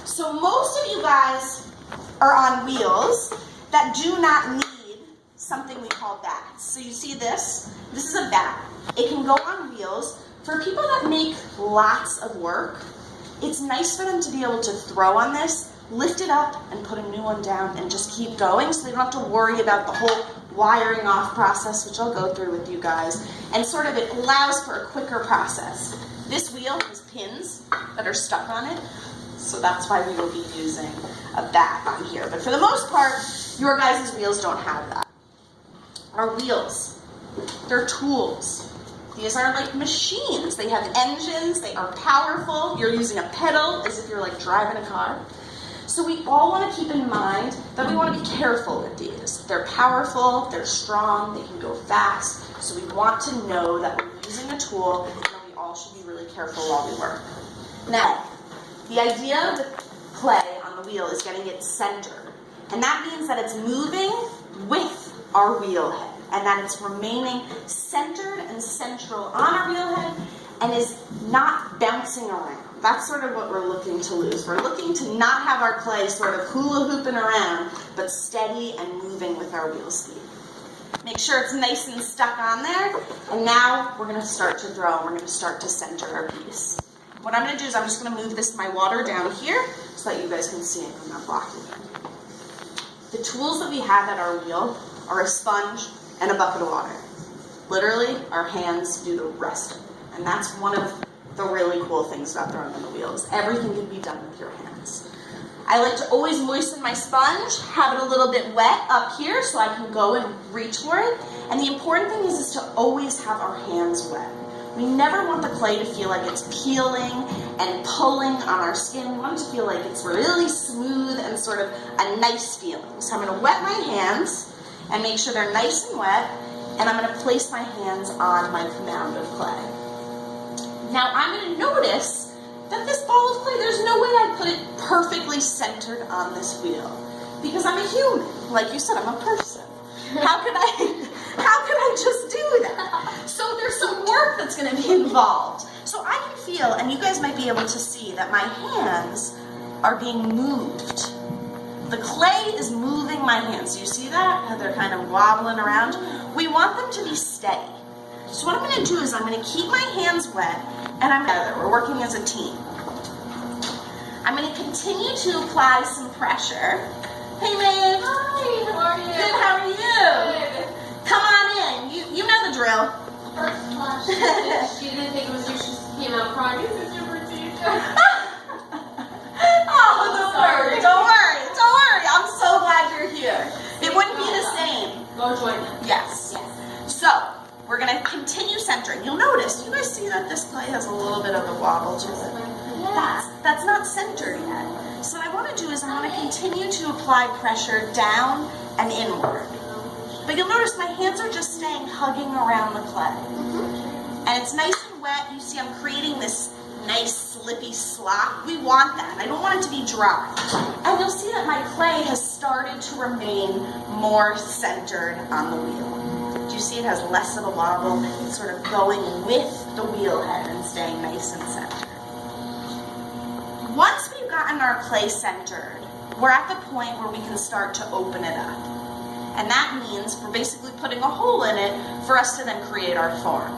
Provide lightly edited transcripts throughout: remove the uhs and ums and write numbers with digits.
So most of you guys are on wheels that do not need something we call bats. So you see this? This is a bat. It can go on wheels. For people that make lots of work, it's nice for them to be able to throw on this, lift it up, and put a new one down and just keep going, so they don't have to worry about the whole wiring off process, which I'll go through with you guys. And sort of it allows for a quicker process. This wheel has pins that are stuck on it, so that's why we will be using a bat on here. But for the most part, your guys' wheels don't have that. Our wheels, they're tools. These are like machines. They have engines, they are powerful. You're using a pedal as if you're like driving a car. So we all want to keep in mind that we want to be careful with these. They're powerful, they're strong, they can go fast. So we want to know that we're using a tool and that we all should be really careful while we work. Now, the idea with clay on the wheel is getting it centered. And that means that it's moving with our wheel head and that it's remaining centered and central on our wheel head and is not bouncing around. That's sort of what we're looking to lose. We're looking to not have our clay sort of hula hooping around, but steady and moving with our wheel speed. Make sure it's nice and stuck on there. And now we're going to start to throw. We're going to start to center our piece. What I'm going to do is I'm just going to move my water down here so that you guys can see it. I'm not blocking it. The tools that we have at our wheel are a sponge and a bucket of water. Literally, our hands do the rest of it. And that's one of the really cool things about throwing on the wheels. Everything can be done with your hands. I like to always moisten my sponge, have it a little bit wet up here so I can go and reach for it. And the important thing is to always have our hands wet. We never want the clay to feel like it's peeling and pulling on our skin. We want it to feel like it's really smooth and sort of a nice feeling. So I'm going to wet my hands and make sure they're nice and wet. And I'm going to place my hands on my mound of clay. Now I'm going to notice that this ball of clay, there's no way I put it perfectly centered on this wheel because I'm a human. Like you said, I'm a person. How could I just do that? So there's some work that's going to be involved. So I can feel, and you guys might be able to see, that my hands are being moved. The clay is moving my hands. Do you see that? How they're kind of wobbling around? We want them to be steady. So what I'm going to do is I'm going to keep my hands wet and I'm together. We're working as a team. I'm going to continue to apply some pressure. Hey, Maeve. Hi, how are you? Good, how are you? Good. Come on in. You know the drill. First class. She didn't think it was you. She came out crying. This is your routine. Oh, don't worry. I'm so glad you're here. It wouldn't be the same. Go join them. Yes. So, we're going to continue centering. You'll notice, you guys see that this clay has a little bit of a wobble to it? That's not centered yet. So what I want to do is I want to continue to apply pressure down and inward. But you'll notice my hands are just staying hugging around the clay. And it's nice and wet. You see I'm creating this nice slippy slop. We want that. I don't want it to be dry. And you'll see that my clay has started to remain more centered on the wheel. Do you see it has less of a wobble? It's sort of going with the wheel head and staying nice and centered. Once we've gotten our clay centered, we're at the point where we can start to open it up. And that means we're basically putting a hole in it for us to then create our form.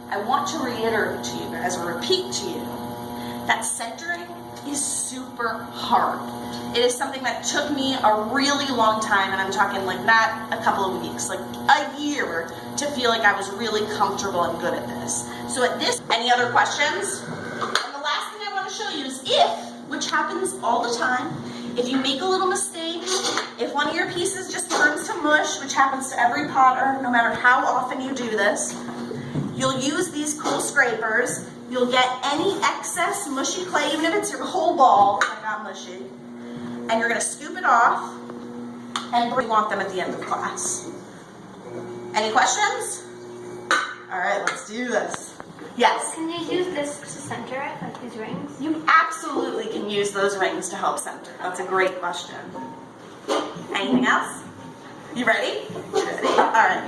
I want to reiterate to you guys, or repeat to you, that centering is super hard. It is something that took me a really long time, and I'm talking like not a couple of weeks, like a year to feel like I was really comfortable and good at this. So at this, any other questions? And the last thing I want to show you is which happens all the time, if you make a little mistake, if one of your pieces just turns to mush, which happens to every potter, no matter how often you do this, you'll use these cool scrapers. You'll get any excess mushy clay, even if it's your whole ball, if I'm not mushy, and you're going to scoop it off, and we want them at the end of class. Any questions? All right, let's do this. Yes? Can you use this to center it, like these rings? You absolutely can use those rings to help center. That's a great question. Anything else? You ready? You ready? All right.